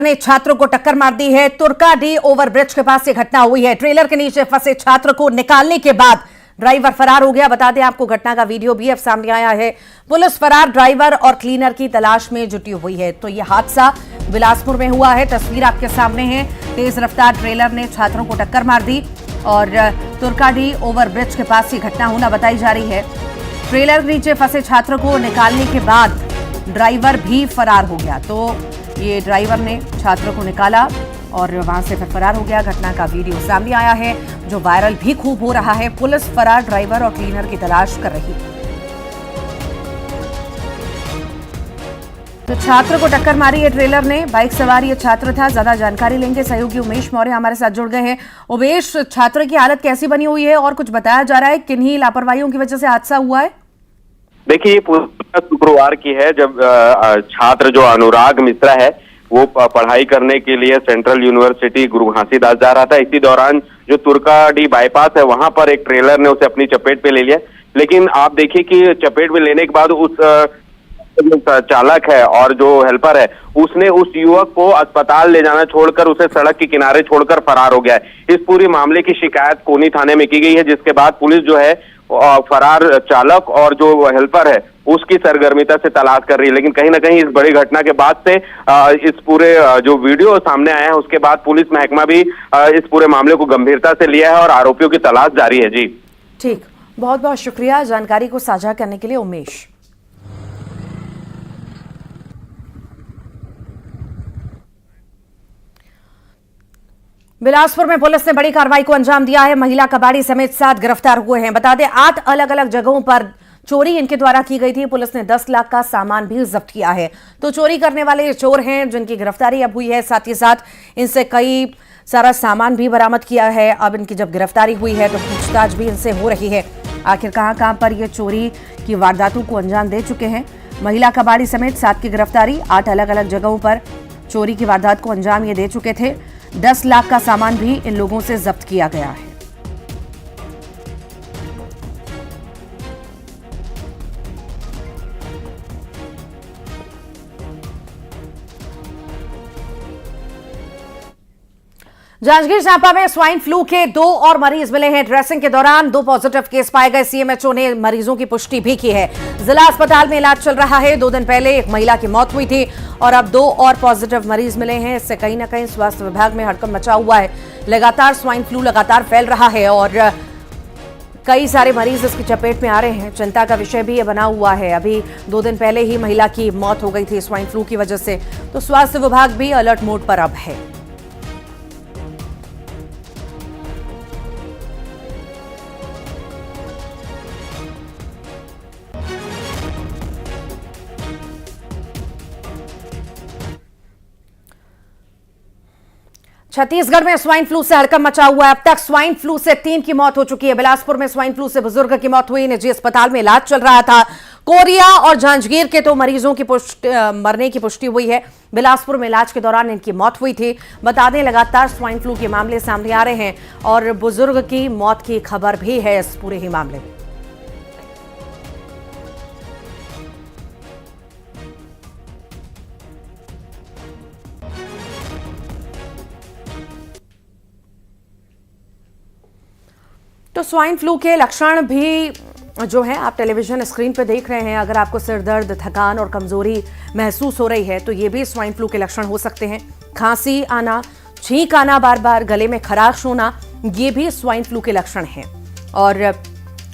ने छात्रों को टक्कर मार दी है। तुर्काडीह ओवरब्रिज के पास ये घटना हुई है। ट्रेलर के नीचे फंसे छात्र को निकालने के बाद ड्राइवर फरार हो गया। बता दें आपको, घटना का वीडियो भी अब सामने आया है। पुलिस फरार ड्राइवर और क्लीनर की तलाश में जुटी हुई है। तो यह हादसा बिलासपुर में हुआ है। तस्वीर आपके सामने है। तेज रफ्तार ट्रेलर ने छात्रों को टक्कर मार दी और तुर्काडीह ओवरब्रिज के पास ये घटना होना बताई जा रही है। ट्रेलर के नीचे फंसे छात्र को निकालने के बाद ड्राइवर भी फरार हो गया। तो ये ड्राइवर ने छात्रों को निकाला और वहां से फिर फरार हो गया। घटना का वीडियो सामने आया है जो वायरल भी खूब हो रहा है। पुलिस फरार ड्राइवर और क्लीनर की तलाश कर रही है। तो छात्र को टक्कर मारी है ट्रेलर ने। बाइक सवार ये छात्र था। ज्यादा जानकारी लेंगे, सहयोगी उमेश मौर्य हमारे साथ जुड़ गए हैं। उमेश, छात्र की हालत कैसी बनी हुई है और कुछ बताया जा रहा है किन्हीं लापरवाहियों की वजह से हादसा हुआ है? देखिए, पूरा शुक्रवार की है जब छात्र जो अनुराग मिश्रा है वो पढ़ाई करने के लिए सेंट्रल यूनिवर्सिटी गुरु घासीदास जा रहा था। इसी दौरान जो तुर्काडीह बाईपास है वहां पर एक ट्रेलर ने उसे अपनी चपेट पे ले लिया। लेकिन आप देखिए कि चपेट में लेने के बाद उस चालक है और जो हेल्पर है उसने उस युवक को अस्पताल ले जाना छोड़कर उसे सड़क के किनारे छोड़कर फरार हो गया है। इस पूरे मामले की शिकायत कोनी थाने में की गई है, जिसके बाद पुलिस जो है फरार चालक और जो हेल्पर है उसकी सरगर्मिता से तलाश कर रही है। लेकिन कहीं ना कहीं इस बड़ी घटना के बाद से इस पूरे जो वीडियो सामने आया है उसके बाद पुलिस महकमा भी इस पूरे मामले को गंभीरता से लिया है और आरोपियों की तलाश जारी है। जी ठीक, बहुत बहुत शुक्रिया जानकारी को साझा करने के लिए उमेश। बिलासपुर में पुलिस ने बड़ी कार्रवाई को अंजाम दिया है। महिला कबाड़ी समेत 7 गिरफ्तार हुए हैं। बता दें 8 अलग अलग जगहों पर चोरी इनके द्वारा की गई थी। पुलिस ने 10 लाख का सामान भी जब्त किया है। तो चोरी करने वाले ये चोर हैं जिनकी गिरफ्तारी अब हुई है। साथ ही साथ इनसे कई सारा सामान भी बरामद किया है। अब इनकी जब गिरफ्तारी हुई है तो पूछताछ भी इनसे हो रही है। आखिर कहां पर ये चोरी की वारदातों को अंजाम दे चुके हैं। महिला कबाड़ी समेत 7 की गिरफ्तारी। 8 अलग अलग जगहों पर चोरी की वारदात को अंजाम ये दे चुके थे। 10 लाख का सामान भी इन लोगों से जब्त किया गया है। जांजगीर चांपा में स्वाइन फ्लू के 2 और मरीज मिले हैं। ड्रेसिंग के दौरान 2 पॉजिटिव केस पाए गए। सीएमएचओ ने मरीजों की पुष्टि भी की है। जिला अस्पताल में इलाज चल रहा है। 2 दिन पहले एक महिला की मौत हुई थी और अब 2 और पॉजिटिव मरीज मिले हैं। इससे कहीं ना कहीं स्वास्थ्य विभाग में हड़कंप मचा हुआ है। लगातार स्वाइन फ्लू लगातार फैल रहा है और कई सारे मरीज इसकी चपेट में आ रहे हैं। चिंता का विषय भी ये बना हुआ है। अभी 2 दिन पहले ही महिला की मौत हो गई थी स्वाइन फ्लू की वजह से। तो स्वास्थ्य विभाग भी अलर्ट मोड पर अब है। छत्तीसगढ़ में स्वाइन फ्लू से हड़कंप मचा हुआ है। अब तक स्वाइन फ्लू से 3 की मौत हो चुकी है। बिलासपुर में स्वाइन फ्लू से बुजुर्ग की मौत हुई। निजी अस्पताल में इलाज चल रहा था। कोरिया और जांजगीर के 2 मरीजों की मरने की पुष्टि हुई है। बिलासपुर में इलाज के दौरान इनकी मौत हुई थी। बता दें लगातार स्वाइन फ्लू के मामले सामने आ रहे हैं और बुजुर्ग की मौत की खबर भी है इस पूरे ही मामले में। तो स्वाइन फ्लू के लक्षण भी जो है आप टेलीविजन स्क्रीन पर देख रहे हैं। अगर आपको सिर दर्द, थकान और कमजोरी महसूस हो रही है तो ये भी स्वाइन फ्लू के लक्षण हो सकते हैं। खांसी आना, छींक आना बार बार, गले में खराश होना, ये भी स्वाइन फ्लू के लक्षण हैं। और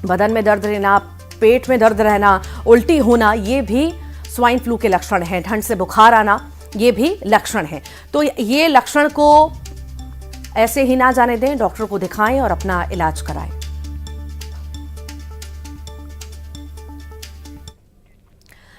बदन में दर्द रहना, पेट में दर्द रहना, उल्टी होना, ये भी स्वाइन फ्लू के लक्षण हैं। ठंड से बुखार आना, ये भी लक्षण हैं। तो ये लक्षण को ऐसे ही ना जाने दें, डॉक्टर को दिखाएं और अपना इलाज कराएं।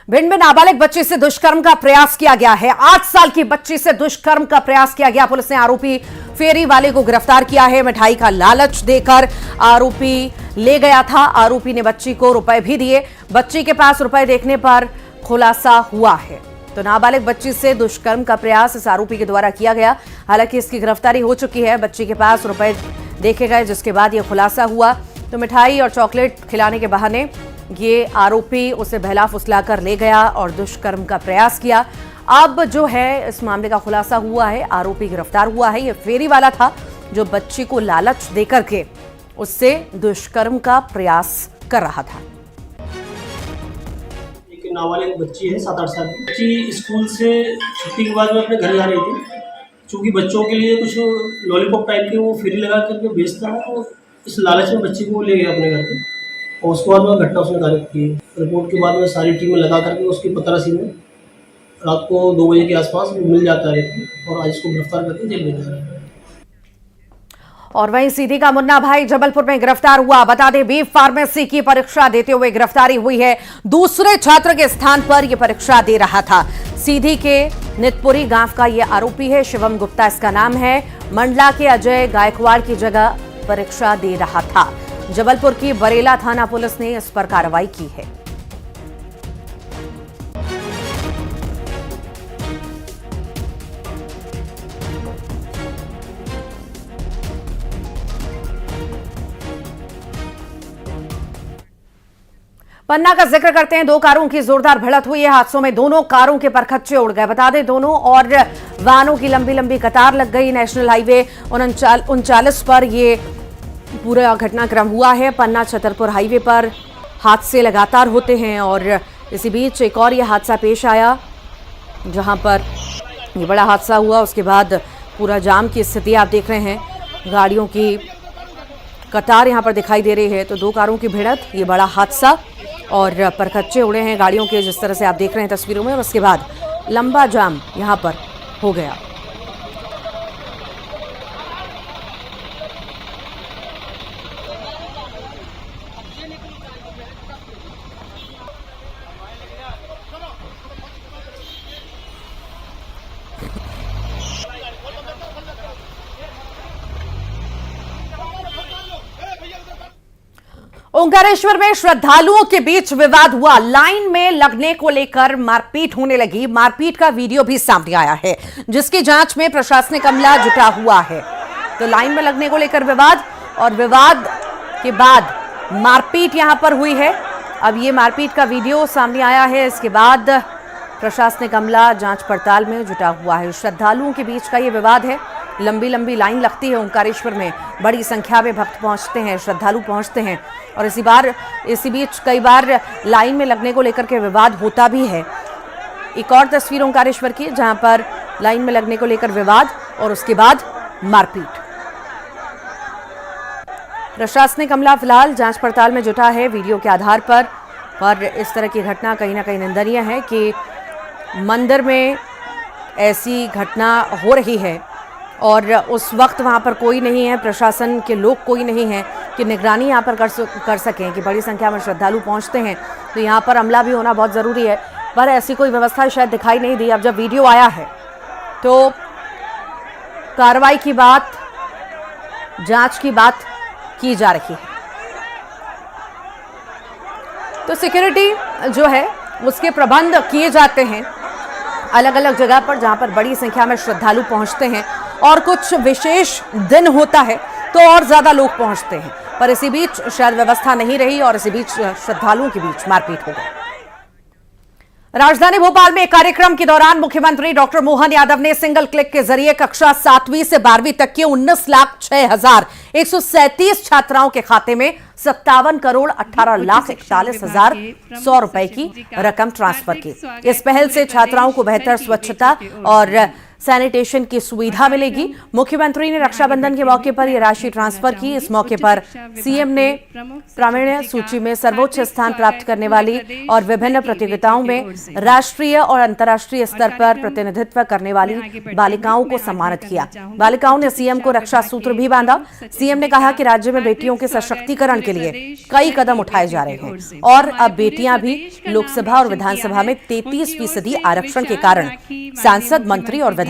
भिंड में नाबालिग बच्ची से दुष्कर्म का प्रयास किया गया है। 8 साल की बच्ची से दुष्कर्म का प्रयास किया गया। पुलिस ने आरोपी फेरी वाले को गिरफ्तार किया है। मिठाई का लालच देकर आरोपी ले गया था। आरोपी ने बच्ची को रुपए भी दिए। बच्ची के पास रुपए देखने पर खुलासा हुआ है। तो नाबालिग बच्ची से दुष्कर्म का प्रयास इस आरोपी के द्वारा किया गया। हालांकि इसकी गिरफ्तारी हो चुकी है। बच्ची के पास रुपए देखे गए जिसके बाद यह खुलासा हुआ। तो मिठाई और चॉकलेट खिलाने के बहाने ये आरोपी उसे बहला फुसला कर ले गया और दुष्कर्म का प्रयास किया। अब जो है इस मामले का खुलासा हुआ है, आरोपी गिरफ्तार हुआ है। ये फेरी वाला था जो बच्ची को लालच देकर के उससे दुष्कर्म का प्रयास कर रहा था। एक नाबालिग बच्ची है 7-8 साल की। बच्ची स्कूल से छुट्टी के बाद में अपने घर जा रही थी। चूँकि बच्चों के लिए कुछ लॉलीपॉप टाइप के वो फ्री लगा करके बेचता है, तो इस लालच में बच्ची को ले गया अपने घर पे और उसके बाद में घटना उसने तारीफ की। रिपोर्ट के बाद में सारी टीमें लगा करके उसकी पतरासी में रात को 2 बजे के आसपास मिल जाता है व्यक्ति और आज इसको गिरफ्तार करके जेल भेजा रहा है। और वहीं सीधी का मुन्ना भाई जबलपुर में गिरफ्तार हुआ। बता दें, बी फार्मेसी की परीक्षा देते हुए गिरफ्तारी हुई है। दूसरे छात्र के स्थान पर यह परीक्षा दे रहा था। सीधी के नितपुरी गांव का यह आरोपी है, शिवम गुप्ता इसका नाम है। मंडला के अजय गायकवाड़ की जगह परीक्षा दे रहा था। जबलपुर की बरेला थाना पुलिस ने इस पर कार्रवाई की है। पन्ना का जिक्र करते हैं। 2 कारों की जोरदार भिड़ंत हुई है। हादसों में दोनों कारों के परखच्चे उड़ गए। बता दें, दोनों और वाहनों की लंबी लंबी कतार लग गई। नेशनल हाईवे 39 पर ये पूरा घटनाक्रम हुआ है। पन्ना छतरपुर हाईवे पर हादसे लगातार होते हैं और इसी बीच एक और ये हादसा पेश आया जहां पर ये बड़ा हादसा हुआ। उसके बाद पूरा जाम की स्थिति आप देख रहे हैं। गाड़ियों की कतार यहां पर दिखाई दे रही है। तो 2 कारों की भिड़ंत, ये बड़ा हादसा और परखच्चे उड़े हैं गाड़ियों के, जिस तरह से आप देख रहे हैं तस्वीरों में। और उसके बाद लंबा जाम यहां पर हो गया। ओंकारेश्वर में श्रद्धालुओं के बीच विवाद हुआ। लाइन में लगने को लेकर मारपीट होने लगी। मारपीट का वीडियो भी सामने आया है, जिसकी जांच में प्रशासनिक अमला जुटा हुआ है। तो लाइन में लगने को लेकर विवाद और विवाद के बाद मारपीट यहां पर हुई है। अब ये मारपीट का वीडियो सामने आया है। इसके बाद प्रशासनिक अमला जांच पड़ताल में जुटा हुआ है। श्रद्धालुओं के बीच का ये विवाद है। लंबी लंबी लाइन लगती है ओंकारेश्वर में। बड़ी संख्या में भक्त पहुंचते हैं, श्रद्धालु पहुंचते हैं और इसी बीच कई बार लाइन में लगने को लेकर के विवाद होता भी है। एक और तस्वीर ओंकारेश्वर की, जहां पर लाइन में लगने को लेकर विवाद और उसके बाद मारपीट। प्रशासनिक अमला फिलहाल जांच पड़ताल में जुटा है वीडियो के आधार पर इस तरह की घटना कहीं ना कहीं निंदनीय है कि मंदिर में ऐसी घटना हो रही है और उस वक्त वहां पर कोई नहीं है, प्रशासन के लोग कोई नहीं है कि निगरानी यहाँ पर कर सकें कि बड़ी संख्या में श्रद्धालु पहुंचते हैं। तो यहाँ पर अमला भी होना बहुत ज़रूरी है, पर ऐसी कोई व्यवस्था शायद दिखाई नहीं दी। अब जब वीडियो आया है तो कार्रवाई की बात, जांच की बात की जा रही है। तो सिक्योरिटी जो है उसके प्रबंध किए जाते हैं अलग अलग जगह पर, जहां पर बड़ी संख्या में श्रद्धालु पहुंचते हैं और कुछ विशेष दिन होता है तो और ज्यादा लोग पहुंचते हैं। पर इसी बीच शायद व्यवस्था नहीं रही और इसी बीच श्रद्धालुओं के बीच मारपीट हो गई। राजधानी भोपाल में एक कार्यक्रम के दौरान मुख्यमंत्री डॉक्टर मोहन यादव ने सिंगल क्लिक के जरिए कक्षा 7वीं से 12वीं तक के 19,06,137 छात्राओं के खाते में 57,18,41,100 रुपए की रकम ट्रांसफर की। इस पहल से छात्राओं को बेहतर स्वच्छता और सैनिटेशन की सुविधा मिलेगी। मुख्यमंत्री ने रक्षाबंधन के मौके पर यह राशि ट्रांसफर की। इस मौके पर सीएम ने प्रावीण्य सूची में सर्वोच्च स्थान प्राप्त करने वाली और विभिन्न प्रतियोगिताओं में राष्ट्रीय और अंतर्राष्ट्रीय स्तर पर प्रतिनिधित्व करने वाली बालिकाओं को सम्मानित किया। बालिकाओं ने सीएम को रक्षा सूत्र भी बांधा। सीएम ने कहा कि राज्य में बेटियों के सशक्तिकरण के लिए कई कदम उठाए जा रहे हैं और अब बेटियां भी लोकसभा और विधानसभा में 33% आरक्षण के कारण सांसद, मंत्री और विधायक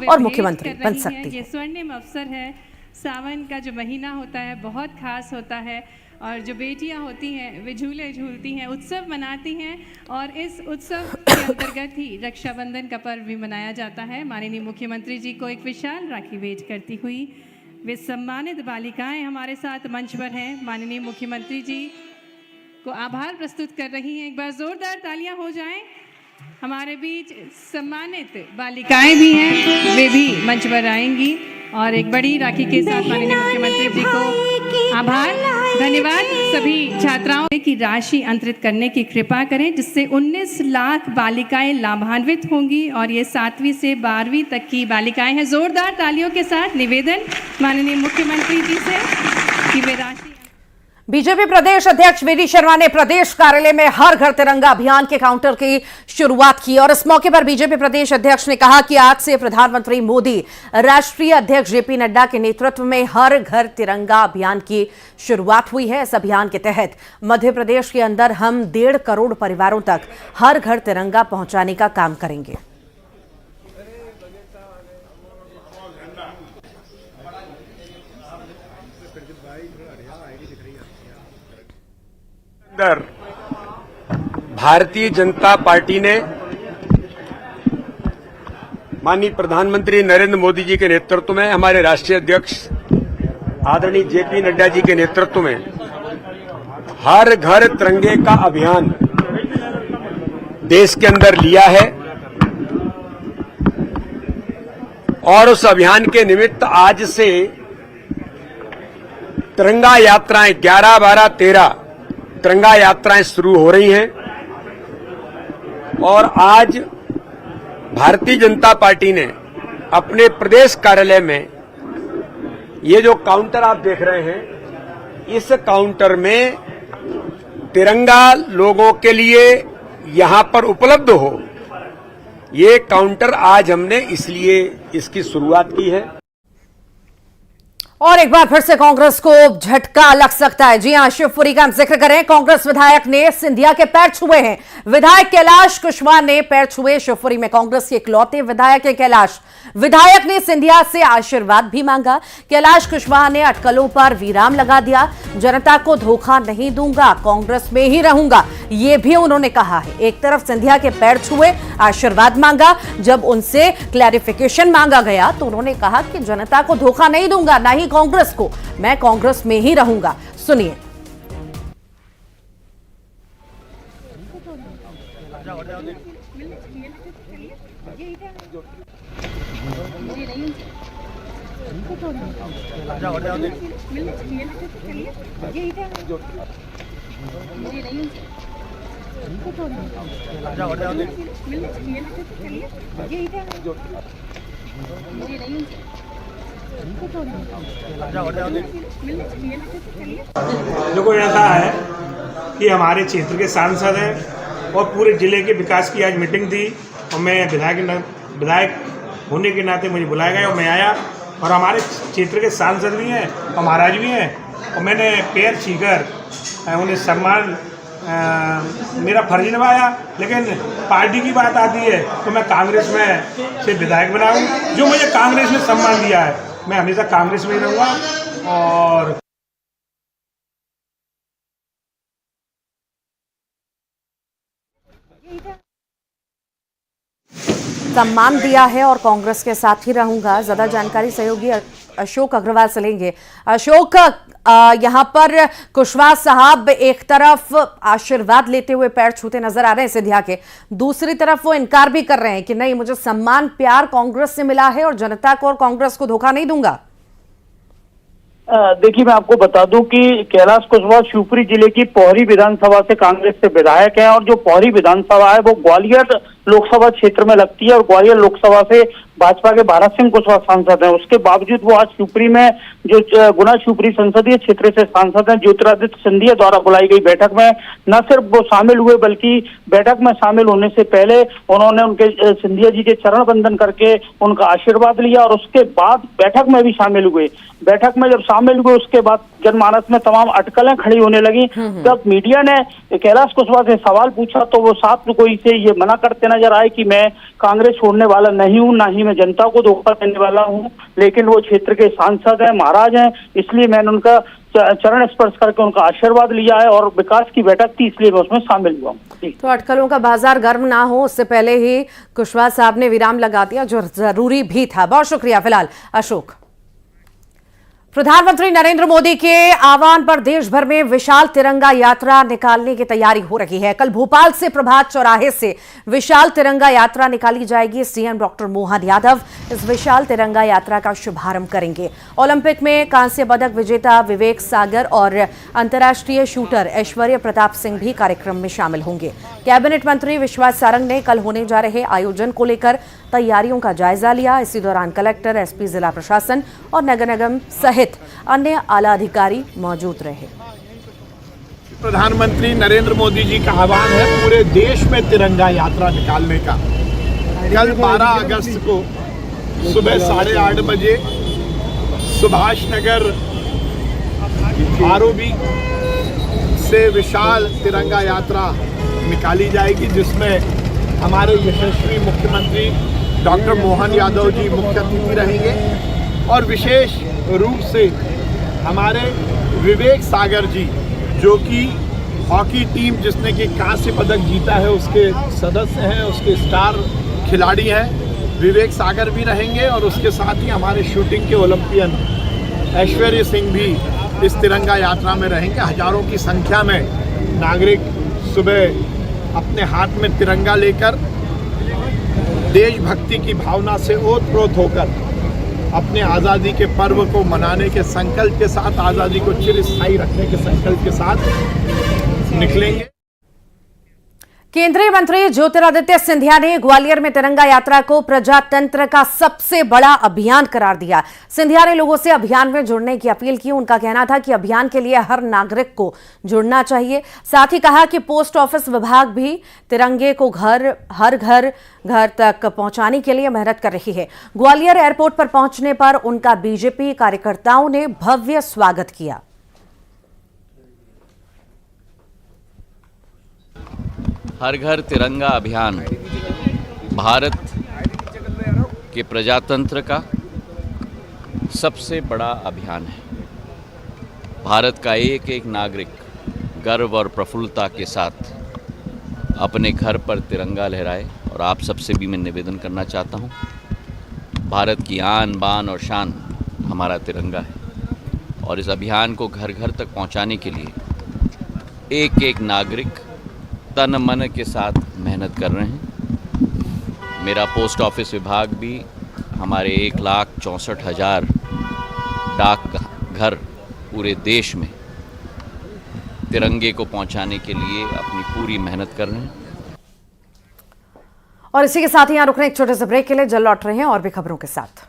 और मुख्यमंत्री बन सकती है। ये स्वर्णिम अवसर है। सावन का जो महीना होता है बहुत खास होता है और जो बेटियां होती हैं वे झूले झूलती हैं, उत्सव मनाती हैं और इस उत्सव के अंतर्गत ही रक्षाबंधन का पर्व भी मनाया जाता है। माननीय मुख्यमंत्री जी को एक विशाल राखी भेंट करती हुई वे सम्मानित बालिकाएं हमारे साथ मंच पर हैं। माननीय मुख्यमंत्री जी को आभार प्रस्तुत कर रही हैं। एक बार जोरदार तालियां हो जाएं। हमारे बीच सम्मानित बालिकाएं भी हैं, वे भी मंच पर आएंगी और एक बड़ी राखी के साथ माननीय मुख्यमंत्री जी को आभार, धन्यवाद। सभी छात्राओं की राशि अंतरित करने की कृपा करें, जिससे 19 लाख बालिकाएं लाभान्वित होंगी और ये 7वीं से 12वीं तक की बालिकाएं हैं। जोरदार तालियों के साथ निवेदन माननीय मुख्यमंत्री जी से कि वे राशि। बीजेपी प्रदेश अध्यक्ष वीडी शर्मा ने प्रदेश कार्यालय में हर घर तिरंगा अभियान के काउंटर की शुरुआत की और इस मौके पर बीजेपी प्रदेश अध्यक्ष ने कहा कि आज से प्रधानमंत्री मोदी, राष्ट्रीय अध्यक्ष जेपी नड्डा के नेतृत्व में हर घर तिरंगा अभियान की शुरुआत हुई है। इस अभियान के तहत मध्य प्रदेश के अंदर हम 1.5 करोड़ परिवारों तक हर घर तिरंगा पहुंचाने का काम करेंगे। भारतीय जनता पार्टी ने माननीय प्रधानमंत्री नरेंद्र मोदी जी के नेतृत्व में, हमारे राष्ट्रीय अध्यक्ष आदरणीय जेपी नड्डा जी के नेतृत्व में हर घर तिरंगे का अभियान देश के अंदर लिया है और उस अभियान के निमित्त आज से तिरंगा यात्राएं 11, 12, 13 तिरंगा यात्राएं शुरू हो रही हैं और आज भारतीय जनता पार्टी ने अपने प्रदेश कार्यालय में ये जो काउंटर आप देख रहे हैं, इस काउंटर में तिरंगा लोगों के लिए यहां पर उपलब्ध हो, ये काउंटर आज हमने इसलिए इसकी शुरुआत की है। और एक बार फिर से कांग्रेस को झटका लग सकता है। जी हां, शिवपुरी का हम जिक्र करें, कांग्रेस विधायक ने सिंधिया के पैर छुए हैं। विधायक कैलाश कुशवाहा ने पैर छुए। शिवपुरी में कांग्रेस के इकलौते विधायक है कैलाश। विधायक ने सिंधिया से आशीर्वाद भी मांगा। कैलाश कुशवाहा ने अटकलों पर विराम लगा दिया। जनता को धोखा नहीं दूंगा, कांग्रेस में ही रहूंगा, ये भी उन्होंने कहा है। एक तरफ सिंधिया के पैर छुए, आशीर्वाद मांगा। जब उनसे क्लैरिफिकेशन मांगा गया तो उन्होंने कहा कि जनता को धोखा नहीं दूंगा, ना ही कांग्रेस को, मैं कांग्रेस में ही रहूंगा। सुनिए। देखो, ऐसा है कि हमारे क्षेत्र के सांसद हैं और पूरे जिले के विकास की आज मीटिंग थी और मैं विधायक होने के नाते मुझे बुलाया गया और मैं आया और हमारे क्षेत्र के सांसद भी हैं और महाराज भी हैं और मैंने पैर छूकर उन्हें सम्मान मेरा फर्ज निभाया। लेकिन पार्टी की बात आती है तो मैं कांग्रेस में से विधायक बना हूँ। जो मुझे कांग्रेस ने सम्मान दिया है, मैं हमेशा कांग्रेस में ही रहूँगा और सम्मान दिया है और कांग्रेस के साथ ही रहूंगा। ज्यादा जानकारी सहयोगी अशोक अग्रवाल से लेंगे। अशोक, यहां पर कुशवाहा साहब एक तरफ आशीर्वाद लेते हुए पैर छूते नजर आ रहे हैं सिंधिया के, दूसरी तरफ वो इनकार भी कर रहे हैं कि नहीं, मुझे सम्मान प्यार कांग्रेस से मिला है और जनता को और कांग्रेस को धोखा नहीं दूंगा। देखिए, मैं आपको बता दूं कि कैलाश कुशवाहा शिवपुरी जिले की पोहरी विधानसभा से कांग्रेस से विधायक हैं और जो पोहरी विधानसभा है वो ग्वालियर लोकसभा क्षेत्र में लगती है और ग्वालियर लोकसभा से भाजपा के भारत सिंह कुशवाहा सांसद हैं। उसके बावजूद वो आज शिवपुरी में, जो गुना शिवपुरी संसदीय क्षेत्र से सांसद हैं, ज्योतिरादित्य सिंधिया द्वारा बुलाई गई बैठक में न सिर्फ वो शामिल हुए बल्कि बैठक में शामिल होने से पहले उन्होंने उनके सिंधिया जी के चरण वंदन करके उनका आशीर्वाद लिया और उसके बाद बैठक में भी शामिल हुए। बैठक में जब शामिल हुए उसके बाद जनमानस में तमाम अटकलें खड़ी होने लगी। जब मीडिया ने कैलाश कुशवाहा से सवाल पूछा तो वो साफ कोई से ये मना करते नजर आए कि मैं कांग्रेस छोड़ने वाला नहीं हूं, ना ही मैं जनता को धोखा देने वाला हूं, लेकिन वो क्षेत्र के सांसद हैं, महाराज हैं, इसलिए मैंने उनका चरण स्पर्श करके उनका आशीर्वाद लिया है और विकास की बैठक थी इसलिए मैं उसमें शामिल हुआ हूँ। तो अटकलों का बाजार गर्म ना हो उससे पहले ही कुशवाहा साहब ने विराम लगा दिया, जो जरूरी भी था। बहुत शुक्रिया फिलहाल अशोक। प्रधानमंत्री नरेंद्र मोदी के आह्वान पर देश भर में विशाल तिरंगा यात्रा निकालने की तैयारी हो रही है। कल भोपाल से प्रभात चौराहे से विशाल तिरंगा यात्रा निकाली जाएगी। सीएम डॉक्टर मोहन यादव इस विशाल तिरंगा यात्रा का शुभारंभ करेंगे। ओलंपिक में कांस्य पदक विजेता विवेक सागर और अंतर्राष्ट्रीय शूटर ऐश्वर्य प्रताप सिंह भी कार्यक्रम में शामिल होंगे। कैबिनेट मंत्री विश्वास सारंग ने कल होने जा रहे आयोजन को लेकर तैयारियों का जायजा लिया। इसी दौरान कलेक्टर, एसपी, जिला प्रशासन और नगर निगम सहित अन्य आला अधिकारी मौजूद रहे। प्रधानमंत्री नरेंद्र मोदी जी का आह्वान है पूरे देश में तिरंगा यात्रा निकालने का। कल 12 अगस्त को सुबह 8:30 बजे सुभाष नगर आरओबी से विशाल तिरंगा यात्रा निकाली जाएगी, जिसमें हमारे यशस्वी मुख्यमंत्री डॉक्टर मोहन यादव जी मुख्य अतिथि रहेंगे और विशेष रूप से हमारे विवेक सागर जी, जो कि हॉकी टीम जिसने कि कांस्य पदक जीता है उसके सदस्य हैं, उसके स्टार खिलाड़ी हैं, विवेक सागर भी रहेंगे और उसके साथ ही हमारे शूटिंग के ओलंपियन ऐश्वर्य सिंह भी इस तिरंगा यात्रा में रहेंगे। हजारों की संख्या में नागरिक सुबह अपने हाथ में तिरंगा लेकर देशभक्ति की भावना से ओतप्रोत होकर अपने आज़ादी के पर्व को मनाने के संकल्प के साथ, आज़ादी को चिरस्थायी रखने के संकल्प के साथ निकलेंगे। केंद्रीय मंत्री ज्योतिरादित्य सिंधिया ने ग्वालियर में तिरंगा यात्रा को प्रजातंत्र का सबसे बड़ा अभियान करार दिया। सिंधिया ने लोगों से अभियान में जुड़ने की अपील की। उनका कहना था कि अभियान के लिए हर नागरिक को जुड़ना चाहिए। साथ ही कहा कि पोस्ट ऑफिस विभाग भी तिरंगे को हर घर तक पहुंचाने के लिए मेहनत कर रही है। ग्वालियर एयरपोर्ट पर पहुंचने पर उनका बीजेपी कार्यकर्ताओं ने भव्य स्वागत किया। हर घर तिरंगा अभियान भारत के प्रजातंत्र का सबसे बड़ा अभियान है। भारत का एक एक नागरिक गर्व और प्रफुल्लता के साथ अपने घर पर तिरंगा लहराए और आप सबसे भी मैं निवेदन करना चाहता हूँ, भारत की आन बान और शान हमारा तिरंगा है और इस अभियान को घर घर तक पहुँचाने के लिए एक एक नागरिक तन मन के साथ मेहनत कर रहे हैं। मेरा पोस्ट ऑफिस विभाग भी हमारे 1,64,000 डाक घर पूरे देश में तिरंगे को पहुंचाने के लिए अपनी पूरी मेहनत कर रहे हैं। और इसी के साथ ही यहाँ रुकने एक छोटे से ब्रेक के लिए जल्द लौट रहे हैं और भी खबरों के साथ।